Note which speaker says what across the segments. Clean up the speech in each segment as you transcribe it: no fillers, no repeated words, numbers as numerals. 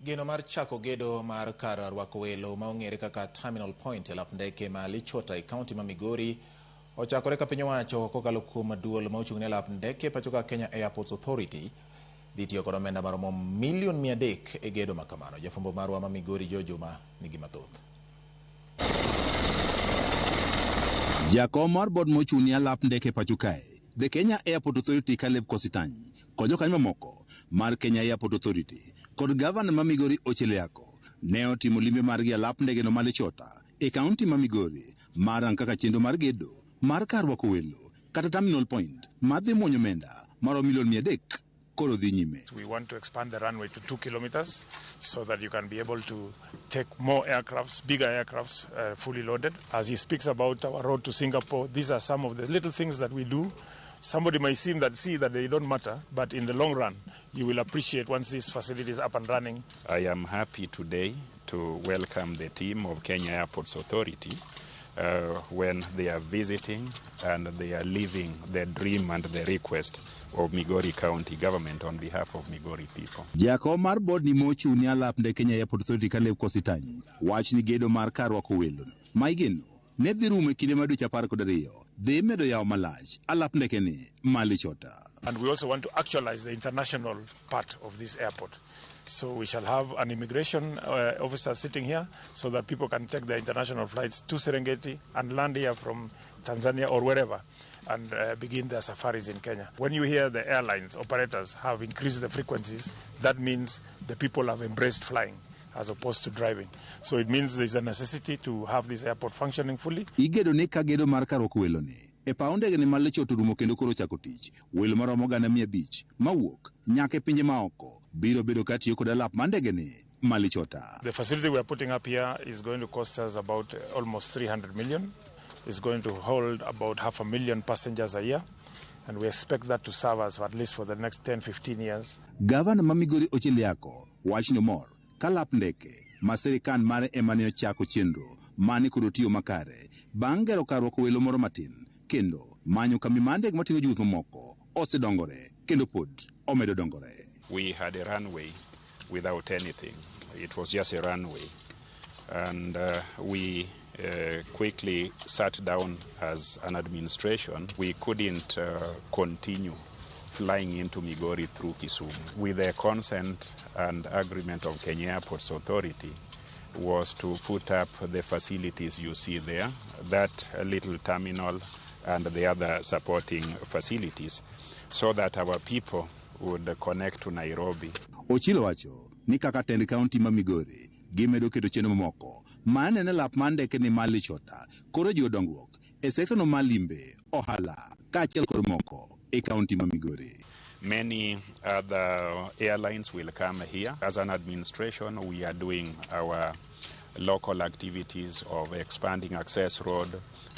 Speaker 1: Geno mar chako gedo mar kar rwako welo ma ong'ere kaka Terminal Point alap ndeke ma Lichota e kaunti ma Migori ochakore ka piny owacho kokalo kuom duol ma ochung'ne alap ndeke pachoka Kenya Airports Authority dhi tiyo kod omenda maromo milion 300 e gedo makamano. Jafwambo marwa ma Migori Jojuma nigi mathoth.
Speaker 2: Jakom mar bod mochung'ne alap ndeke pachoka The Kenya Airport Authority Kaleb Kositany kod jokanyo mamoko mar Kenya Airport Authority kod gavana ma Migori Ocheleako ne otimo limbe margi alap ndege no ma Lichota e kaunti ma Migori marang kaka chenro mar gedo mar kar rwako welo kata Terminal Point madhi muonyo omenda maromo milion 300 koro dhi nyime.
Speaker 3: We want to expand the runway to 2 kilometers so that you can be able to take more aircrafts, bigger aircrafts, fully loaded. As he speaks about our road to Singapore, these are some of the little things that we do. Somebody might see that they don't matter, but in the long run, you will appreciate once this facility is up and running.
Speaker 4: I am happy today to welcome the team of Kenya Airports Authority when they are visiting and they are living the dream and the request of Migori County government on behalf of Migori people.
Speaker 2: Jakom mar bod ni mochung'ne alap ndeke Kenya Airport Authority Kaleb Kositany wach ni gedo mar kar rwako welo ma igeno ne dhi rumo kinde mar dweche 12 dhi medo yawo malach alap ndeke ni ma Lichota.
Speaker 3: And we also want to actualize the international part of this airport. So we shall have an immigration officer sitting here so that people can take their international flights to Serengeti and land here from Tanzania or wherever and begin their safaris in Kenya. When you hear the airlines operators have increased the frequencies, that means the people have embraced flying as opposed to driving. So it means there's a necessity to have this airport functioning fully.
Speaker 2: Igedo ne ka gedo mar kar rwako welo ni e paw ndege ni ma Lichota rumo kendo koro chako tich. Welo maromo gana 500 mawuok nyaka e pinje maoko biro bedo ka tiyo kod alap mandege ni ma Lichota.
Speaker 3: The facility we are putting up here is going to cost us about almost 300 million. It's going to hold about 500,000 passengers a year. And we expect that to serve us at least for the next 10-15 years.
Speaker 2: Gavana ma Migori Ocheleako wach ni mor kalap ndeke ma sirikal mare ema ne ochako chenro mane koro tiyo makare bang' gero kar rwako welo moro matin kendo manyo kambi mar ndege mating'o jowuoth mamoko osedongore kendo pod omedo dongore.
Speaker 4: We had a runway without anything. It was just a runway. And we quickly sat down as an administration. We couldn't continue flying into Migori through Kisumu. With the consent and agreement of Kenya Airports Authority was to put up the facilities you see there, that little terminal and the other supporting facilities, so that our people would connect to Nairobi.
Speaker 2: Ochilo wacho ni kaka tend kaunti ma Migori gimedo keto chenro mamoko mane ne lap mar ndeke ni ma Lichota koro jiwo dongruok e sekta no mar limbe ohala kaachiel kod moko e kaunti ma Migori.
Speaker 4: Many other airlines will come here. As an administration, we are doing our local activities of expanding access road,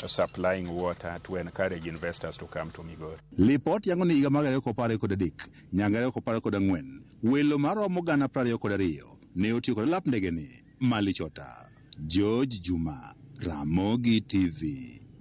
Speaker 4: supplying water to encourage investors to come to Migori.
Speaker 2: Lipot yango ni higa mag 2013 nyaka 2014 welo maromo gana 22 ne otiyo kod alap ndege ni ma Lichota. George Juma, Ramogi TV.